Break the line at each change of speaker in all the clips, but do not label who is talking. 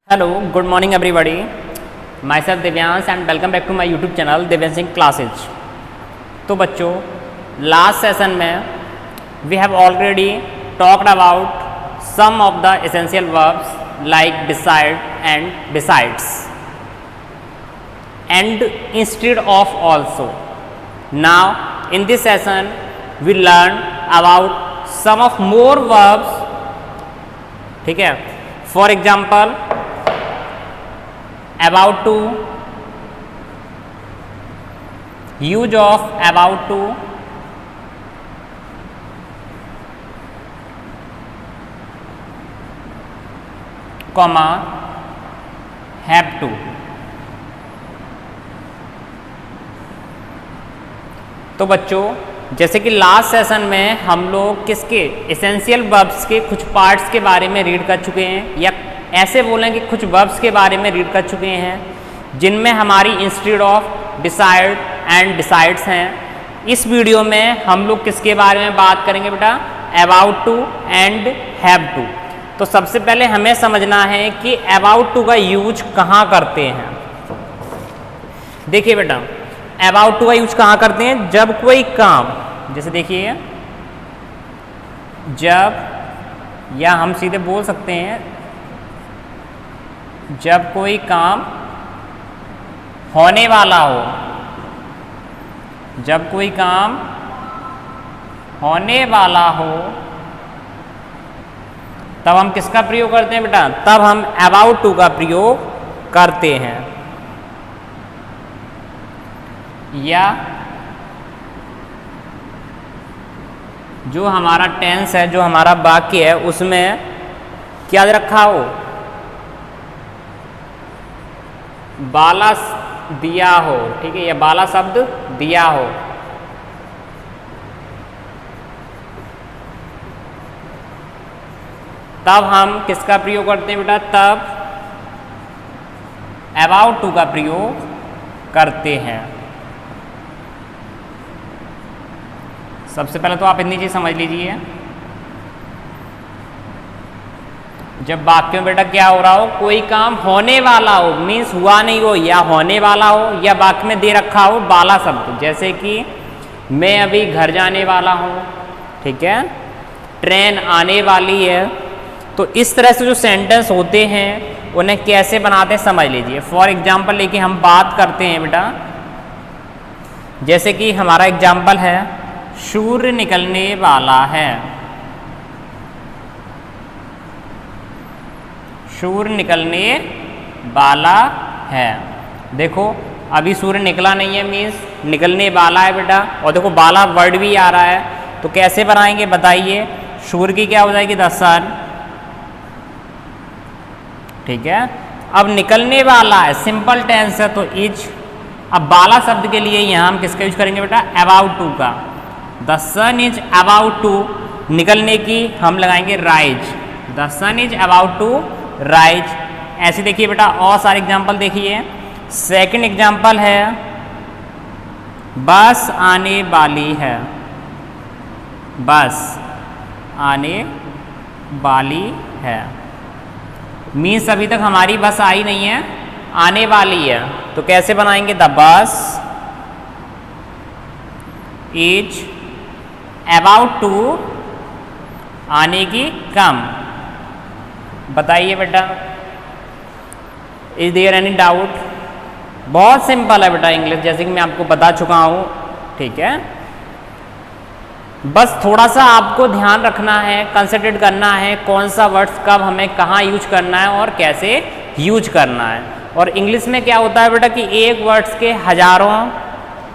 Hello, good morning everybody. Myself Divyansh and welcome back to my YouTube channel Divyansh Singh Classes. तो बच्चों, last session में we have already talked about some of the essential verbs like beside and besides and instead of also. Now in this session we learn about some of more verbs. ठीक है, for example about to, use of about to, comma have to. तो बच्चों, जैसे कि last session में हम लोग किसके एसेंशियल वर्ब्स के कुछ पार्ट्स के बारे में रीड कर चुके हैं, या ऐसे बोलें कि कुछ वर्ब्स के बारे में रीड कर चुके हैं जिनमें हमारी instead of, decide and decides हैं। इस वीडियो में हम लोग किसके बारे में बात करेंगे बेटा? About to and have to. तो सबसे पहले हमें समझना है कि अबाउट टू का यूज कहाँ करते हैं। देखिए बेटा, अबाउट टू का यूज कहाँ करते हैं? जब कोई काम, जैसे देखिए जब, या हम सीधे बोल सकते हैं जब कोई काम होने वाला हो, जब कोई काम होने वाला हो तब हम किसका प्रयोग करते हैं बेटा? तब हम अबाउट टू का प्रयोग करते हैं। या जो हमारा टेंस है, जो हमारा वाक्य है, उसमें क्या रखा हो? बाला दिया हो। ठीक है, या बाला शब्द दिया हो। तब हम किसका प्रयोग करते हैं बेटा? तब अबाउट टू का प्रयोग करते हैं। सबसे पहले तो आप इतनी चीज समझ लीजिए, जब वाक्य में बेटा क्या हो रहा हो, कोई काम होने वाला हो, मीन्स हुआ नहीं हो, या होने वाला हो, या वाक्य में दे रखा हो बाला शब्द, जैसे कि मैं अभी घर जाने वाला हूँ, ठीक है, ट्रेन आने वाली है। तो इस तरह से जो सेंटेंस होते हैं उन्हें कैसे बनाते हैं समझ लीजिए। फॉर एग्जाम्पल लेके हम बात करते हैं बेटा, जैसे कि हमारा एग्जाम्पल है सूर्य निकलने वाला है। सूर्य निकलने वाला है। देखो अभी सूर्य निकला नहीं है, मीन्स निकलने वाला है बेटा। और देखो वाला वर्ड भी आ रहा है, तो कैसे बनाएंगे बताइए? सूर्य की क्या हो जाएगी? द सन। ठीक है, अब निकलने वाला है, सिंपल टेंस है, तो इज। अब वाला शब्द के लिए यहाँ हम किसका यूज करेंगे बेटा? अबाउट टू का। The sun is about to, निकलने की हम लगाएंगे rise. The sun is about to rise. ऐसे देखिए बेटा, और सारे एग्जाम्पल देखिए। सेकंड एग्जाम्पल है बस आने वाली है। बस आने वाली है, मीन्स अभी तक हमारी बस आई नहीं है, आने वाली है। तो कैसे बनाएंगे? The bus is about to, आने की कम। बताइए बेटा, इज देयर एनी डाउट? बहुत सिंपल है बेटा इंग्लिश, जैसे कि मैं आपको बता चुका हूँ। ठीक है, बस थोड़ा सा आपको ध्यान रखना है, कंसंट्रेट करना है कौन सा वर्ड्स कब हमें कहाँ यूज करना है और कैसे यूज करना है। और इंग्लिश में क्या होता है बेटा कि एक वर्ड्स के हजारों,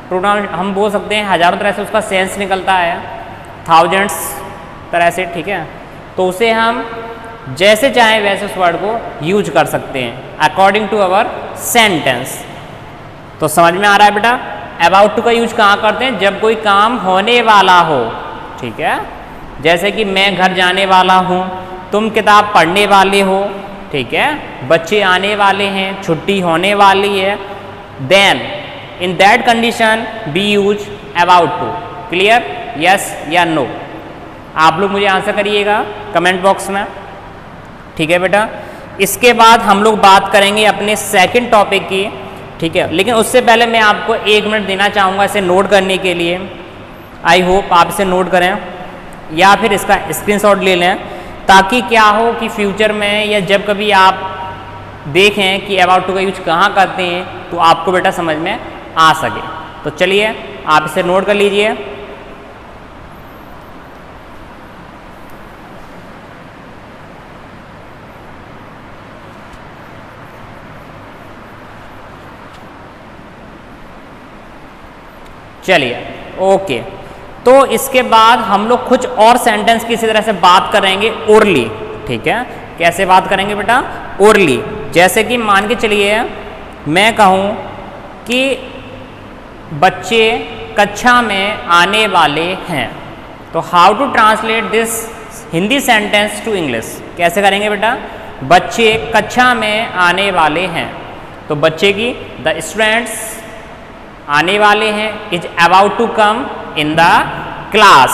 टोटल हम बोल सकते हैं हजारों तरह से उसका सेंस निकलता है, थाउजेंड्स तरह से। ठीक है, तो उसे हम जैसे चाहें वैसे उस वर्ड को यूज कर सकते हैं अकॉर्डिंग टू अवर सेंटेंस। तो समझ में आ रहा है बेटा? अबाउट टू का यूज कहाँ करते हैं? जब कोई काम होने वाला हो। ठीक है, जैसे कि मैं घर जाने वाला हूँ, तुम किताब पढ़ने वाले हो। ठीक है, बच्चे आने वाले हैं, छुट्टी होने वाली है। Then in that condition be use about to. Clear? Yes या नो? आप लोग मुझे आंसर करिएगा कमेंट बॉक्स में। ठीक है बेटा, इसके बाद हम लोग बात करेंगे अपने सेकंड टॉपिक की, ठीक है। लेकिन उससे पहले मैं आपको 1 मिनट देना चाहूँगा इसे नोट करने के लिए। आई होप आप इसे नोट करें या फिर इसका स्क्रीनशॉट ले लें, ताकि क्या हो कि फ्यूचर में या जब कभी आप देखें कि अबाउट टू का यूज कहाँ करते हैं तो आपको बेटा समझ में आ सके। तो चलिए आप इसे नोट कर लीजिए। चलिए ओके, तो इसके बाद हम लोग कुछ और सेंटेंस की इसी तरह से बात करेंगे ओरली, ठीक है। कैसे बात करेंगे बेटा? ओरली। जैसे कि मान के चलिए मैं कहूँ कि बच्चे कक्षा में आने वाले हैं, तो how to translate this Hindi sentence to English, कैसे करेंगे बेटा? बच्चे कक्षा में आने वाले हैं, तो बच्चे की द स्टूडेंट्स आने वाले हैं, is about to come in the class.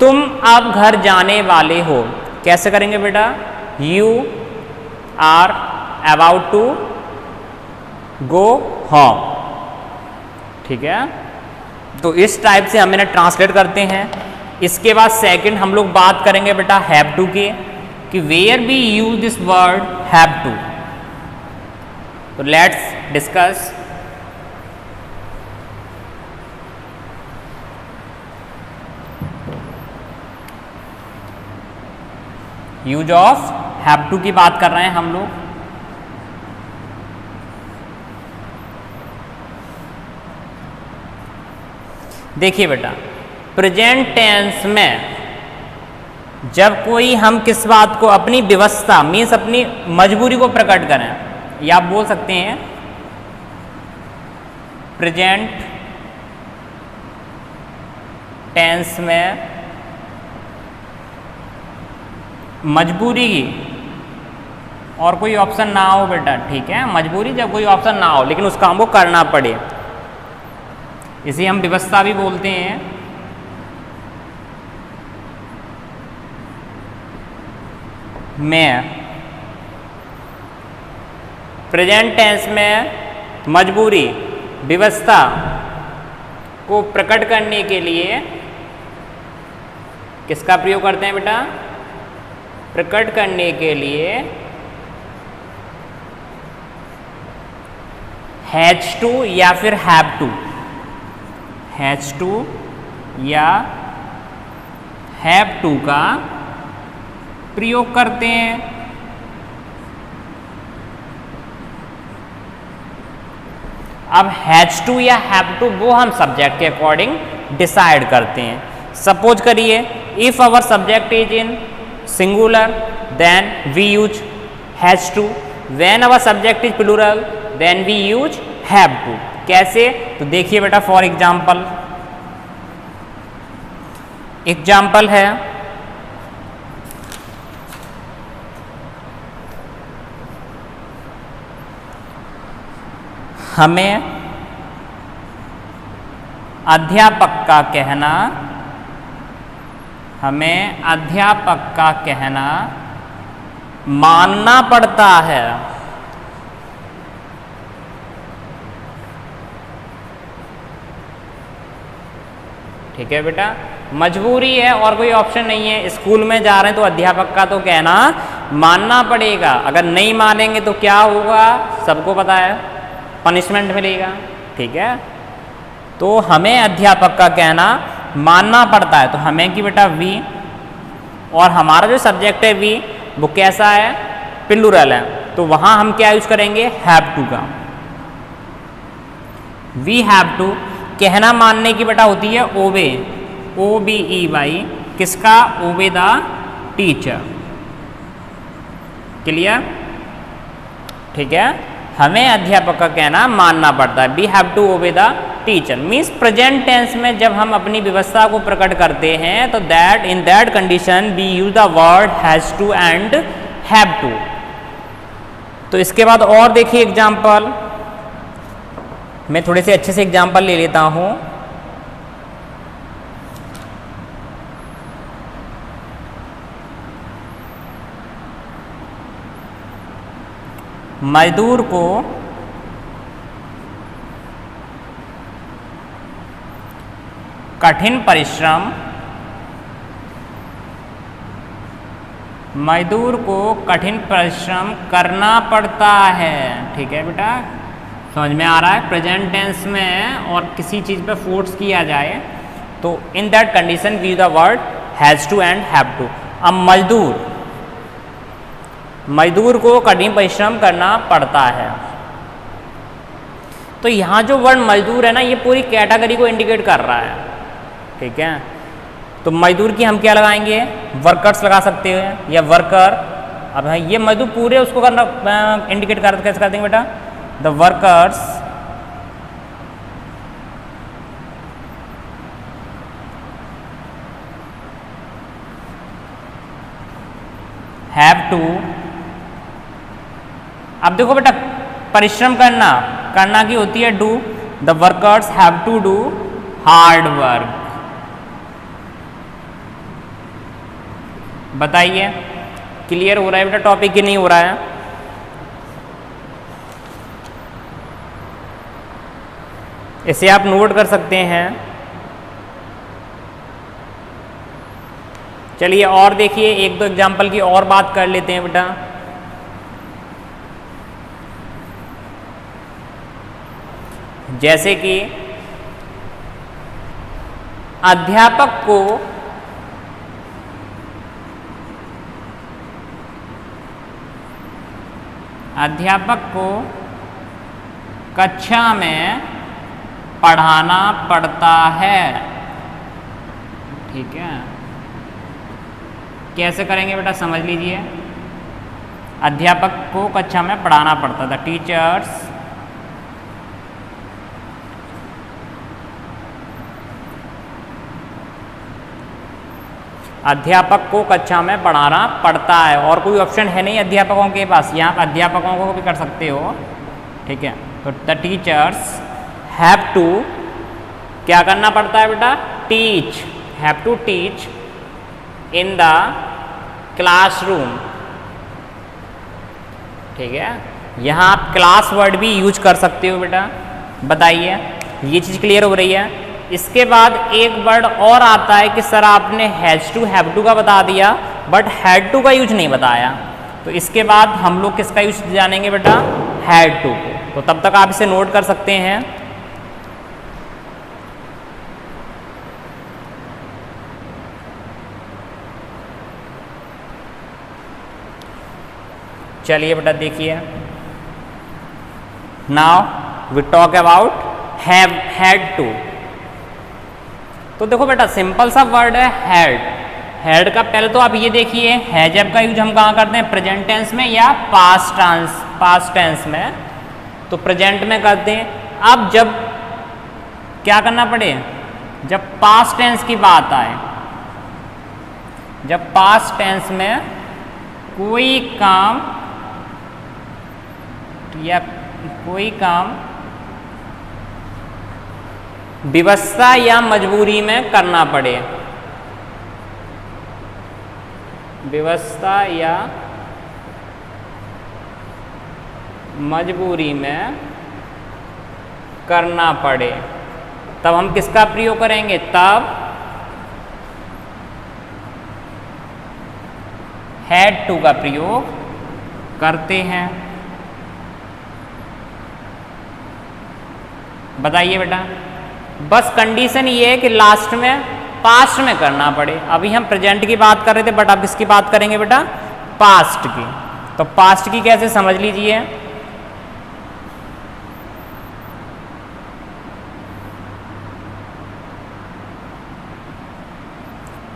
तुम अब घर जाने वाले हो, कैसे करेंगे बेटा? You are about to go home, ठीक है। तो इस टाइप से हम इन्हें ट्रांसलेट करते हैं। इसके बाद सेकंड हम लोग बात करेंगे बेटा हैव टू की, कि where we use this word have to. तो let's discuss. Use of have to की बात कर रहे हैं हम लोग। देखिए बेटा, प्रेजेंट टेंस में जब कोई हम किस बात को अपनी व्यवस्था मीन्स अपनी मजबूरी को प्रकट करें, या आप बोल सकते हैं प्रेजेंट टेंस में मजबूरी की और कोई ऑप्शन ना हो बेटा, ठीक है। मजबूरी जब कोई ऑप्शन ना हो लेकिन उस काम को करना पड़े, इसे हम व्यवस्था भी बोलते हैं। मैं प्रेजेंट टेंस में मजबूरी व्यवस्था को प्रकट करने के लिए किसका प्रयोग करते हैं बेटा? प्रकट करने के लिए हैज टू या फिर हैव टू, हैज टू या हैव टू का प्रयोग करते हैं। अब हैज टू या हैव टू वो हम सब्जेक्ट के अकॉर्डिंग डिसाइड करते हैं। सपोज करिए if our subject is in singular then we use has to, when our subject is plural then we use have to। कैसे? तो देखिए बेटा फॉर एग्जाम्पल है, हमें अध्यापक का कहना, हमें अध्यापक का कहना मानना पड़ता है। ठीक है बेटा, मजबूरी है और कोई ऑप्शन नहीं है। स्कूल में जा रहे हैं तो अध्यापक का तो कहना मानना पड़ेगा, अगर नहीं मानेंगे तो क्या होगा सबको पता है, पनिशमेंट मिलेगा। ठीक है, तो हमें अध्यापक का कहना मानना पड़ता है। तो हमें की बेटा वी, और हमारा जो सब्जेक्ट है वी वो कैसा है, प्लूरल है, तो वहाँ हम क्या यूज करेंगे, हैव टू का। वी हैव टू कहना मानने की बेटा होती है ओबे, OBE, किसका, ओबे द टीचर। क्लियर? ठीक है, हमें अध्यापक का कहना मानना पड़ता है। We have to obey the teacher means present tense में जब हम अपनी व्यवस्था को प्रकट करते हैं तो that in that condition we use the word has to and have to. तो इसके बाद और देखिए एग्जाम्पल, मैं थोड़े से अच्छे से एग्जाम्पल ले लेता हूँ। मजदूर को कठिन परिश्रम, मजदूर को कठिन परिश्रम करना पड़ता है। ठीक है बेटा, समझ में आ रहा है। प्रेजेंट टेंस में और किसी चीज़ पे फोर्स किया जाए तो in that condition we use the word has to and have to. अब मजदूर को कठिन परिश्रम करना पड़ता है। तो यहाँ जो वर्ड मजदूर है ना, ये पूरी कैटेगरी को इंडिकेट कर रहा है। ठीक है, तो मजदूर की हम क्या लगाएंगे, वर्कर्स लगा सकते हैं या वर्कर। अब ये मजदूर पूरे उसको करना इंडिकेट कर, कैसे कर देंगे बेटा, द वर्कर्स हैव टू। अब देखो बेटा, परिश्रम करना की होती है do, the workers have to do hard work. बताइए क्लियर हो रहा है बेटा टॉपिक की नहीं हो रहा है? इसे आप नोट कर सकते हैं। चलिए और देखिए, एक दो एग्जाम्पल की और बात कर लेते हैं बेटा। जैसे कि अध्यापक को कक्षा में पढ़ाना पड़ता है। ठीक है, कैसे करेंगे बेटा, समझ लीजिए। अध्यापक को कक्षा में पढ़ाना पड़ता था, टीचर्स अध्यापक को कक्षा में पढ़ाना पड़ता है। और कोई ऑप्शन है नहीं अध्यापकों के पास, यहाँ अध्यापकों को भी कर सकते हो। ठीक है, तो द टीचर्स हैव टू क्या करना पड़ता है बेटा, teach, have to teach in the classroom. ठीक है, यहाँ आप क्लास वर्ड भी यूज कर सकते हो बेटा। बताइए, ये चीज़ क्लियर हो रही है? इसके बाद एक वर्ड और आता है कि सर आपने हैज़ टू हैव टू का बता दिया बट हैड टू का यूज नहीं बताया। तो इसके बाद हम लोग किसका यूज जानेंगे बेटा, हैड टू को। तो तब तक आप इसे नोट कर सकते हैं। चलिए बेटा देखिए, now we talk about have had to. तो देखो बेटा, सिंपल सा वर्ड है हैड का पहले तो आप ये देखिए, हैजब का यूज हम कहाँ करते हैं, प्रेजेंट टेंस में या पास्ट टेंस में। तो प्रेजेंट में करते हैं। अब जब क्या करना पड़े, जब पास्ट टेंस की बात आए, जब पास्ट टेंस में कोई काम विवशता या मजबूरी में करना पड़े, विवशता या मजबूरी में करना पड़े, तब हम किसका प्रयोग करेंगे, तब हैड टू का प्रयोग करते हैं। बताइए बेटा, बस कंडीशन ये है कि लास्ट में पास्ट में करना पड़े। अभी हम प्रेजेंट की बात कर रहे थे बट अब किसकी बात करेंगे बेटा, पास्ट की। तो पास्ट की कैसे समझ लीजिए,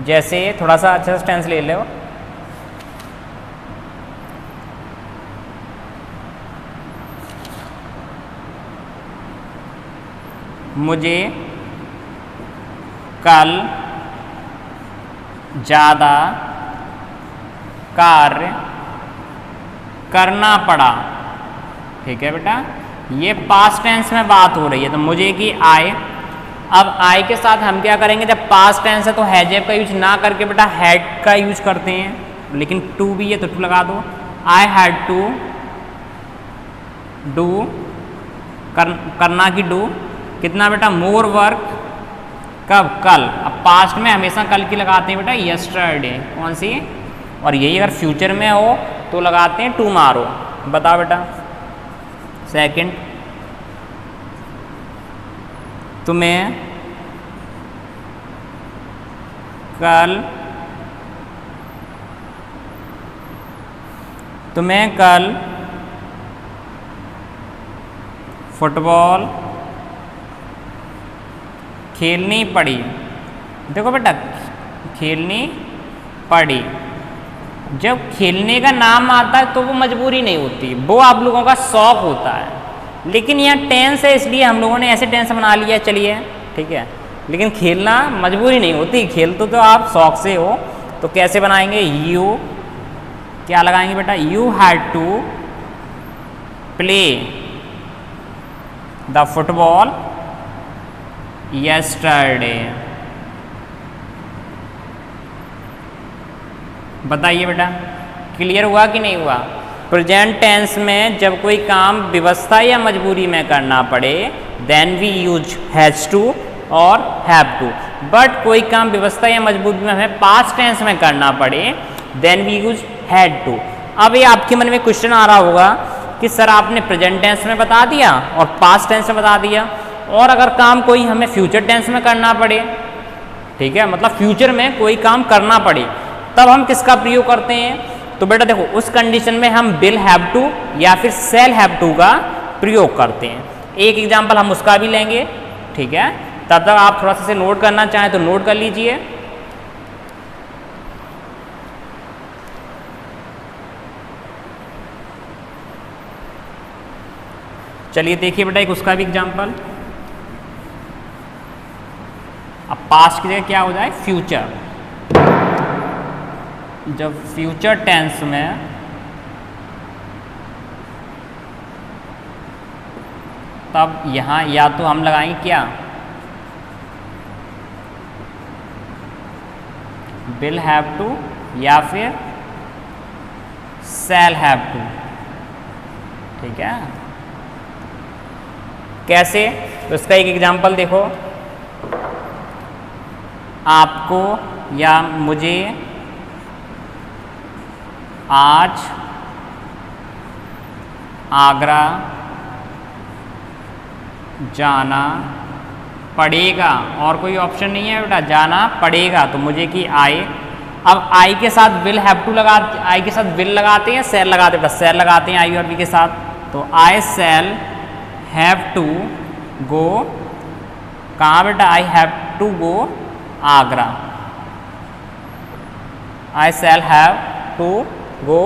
जैसे थोड़ा सा अच्छा सा टेंस ले लो। मुझे कल ज़्यादा कार्य करना पड़ा। ठीक है बेटा, ये पास्ट टेंस में बात हो रही है। तो मुझे की आई, अब आई के साथ हम क्या करेंगे, जब पास्ट टेंस है तो हैजेब का यूज ना करके बेटा हैड का यूज करते हैं। लेकिन टू भी है तो टू लगा दो। आई हैड टू डू करना की डू, कितना बेटा मोर वर्क कब कल, अब पास्ट में हमेशा कल की लगाते हैं बेटा यस्टरडे, कौन सी, और यही अगर फ्यूचर में हो तो लगाते हैं टुमारो। बताओ बेटा सेकंड, तुम्हें कल फुटबॉल खेलनी पड़ी। देखो बेटा खेलनी पड़ी, जब खेलने का नाम आता है तो वो मजबूरी नहीं होती, वो आप लोगों का शौक होता है। लेकिन यहाँ टेंस है इसलिए हम लोगों ने ऐसे टेंस बना लिया, चलिए ठीक है। लेकिन खेलना मजबूरी नहीं होती, खेलते तो आप शौक से हो। तो कैसे बनाएंगे, यू क्या लगाएंगे बेटा, you had to play the football yesterday. बताइए बेटा क्लियर हुआ कि नहीं हुआ। प्रेजेंट टेंस में जब कोई काम व्यवस्था या मजबूरी में करना पड़े then we use has to और हैव टू, बट कोई काम व्यवस्था या मजबूरी में हमें पास्ट टेंस में करना पड़े then we use had to. अब ये आपके मन में क्वेश्चन आ रहा होगा कि सर आपने प्रेजेंट टेंस में बता दिया और पास्ट टेंस में बता दिया, और अगर काम कोई हमें फ्यूचर टेंस में करना पड़े, ठीक है, मतलब फ्यूचर में कोई काम करना पड़े तब हम किसका प्रयोग करते हैं। तो बेटा देखो उस कंडीशन में हम विल हैव टू या फिर शैल हैव टू का प्रयोग करते हैं। एक एग्जांपल हम उसका भी लेंगे, ठीक है, तब तक आप थोड़ा सा से नोट करना चाहें तो नोट कर लीजिए। चलिए देखिए बेटा एक उसका भी एग्जांपल, अब पास्ट की जगह क्या हो जाए फ्यूचर। जब फ्यूचर टेंस में तब यहाँ या तो हम लगाएंगे क्या, विल हैव टू या फिर शैल हैव टू, ठीक है। कैसे, तो इसका एक एग्जांपल देखो, आपको या मुझे आज आगरा जाना पड़ेगा, और कोई ऑप्शन नहीं है बेटा, जाना पड़ेगा तो मुझे की आई। अब आई के साथ विल हैव टू लगा, आई के साथ विल लगाते हैं शैल लगाते हैं बेटा, शैल लगाते हैं आई और वी के साथ। तो आई शैल हैव टू गो, कहाँ बेटा, I have to go Agra, I shall have to go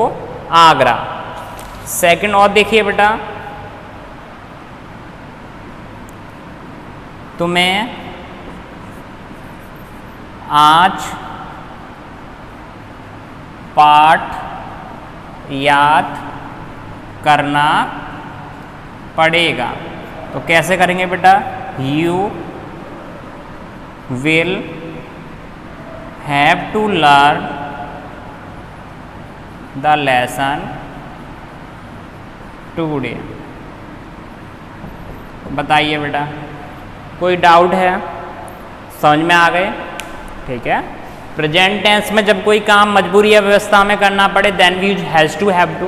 Agra. Second और देखिए बेटा, तुम्हें आज पाठ याद करना पड़ेगा। तो कैसे करेंगे बेटा, you will have to learn the lesson today. बताइए बेटा कोई डाउट है, समझ में आ गए, ठीक है। प्रेजेंट टेंस में जब कोई काम मजबूरी या व्यवस्था में करना पड़े then we use has to have to,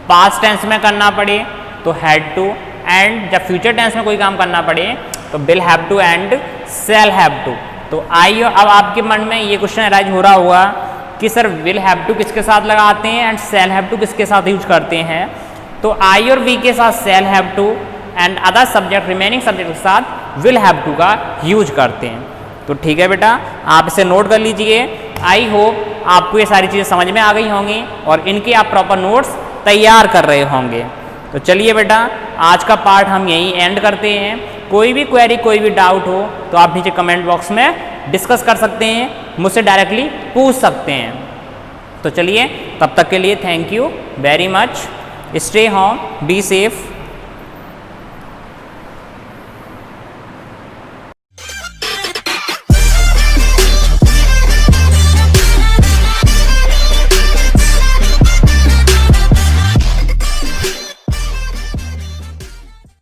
past tense में करना पड़े तो हैड टू, एंड जब फ्यूचर टेंस में कोई काम करना पड़े तो will have to and shall have to. तो आइए अब आपके मन में ये क्वेश्चन अराइज हो रहा होगा कि सर विल हैव टू किसके साथ लगाते हैं एंड शैल हैव टू किसके साथ यूज करते हैं। तो आई और वी के साथ shall have to and other subject remaining subject के साथ विल हैव टू का यूज करते हैं। तो ठीक है बेटा, आप इसे नोट कर लीजिए। आई होप आपको ये सारी चीज़ें समझ में आ गई होंगी और इनके आप प्रॉपर नोट्स तैयार कर रहे होंगे। तो चलिए बेटा आज का पार्ट हम यहीं एंड करते हैं। कोई भी क्वेरी कोई भी डाउट हो तो आप नीचे कमेंट बॉक्स में डिस्कस कर सकते हैं, मुझसे डायरेक्टली पूछ सकते हैं। तो चलिए तब तक के लिए thank you very much, stay home, be safe.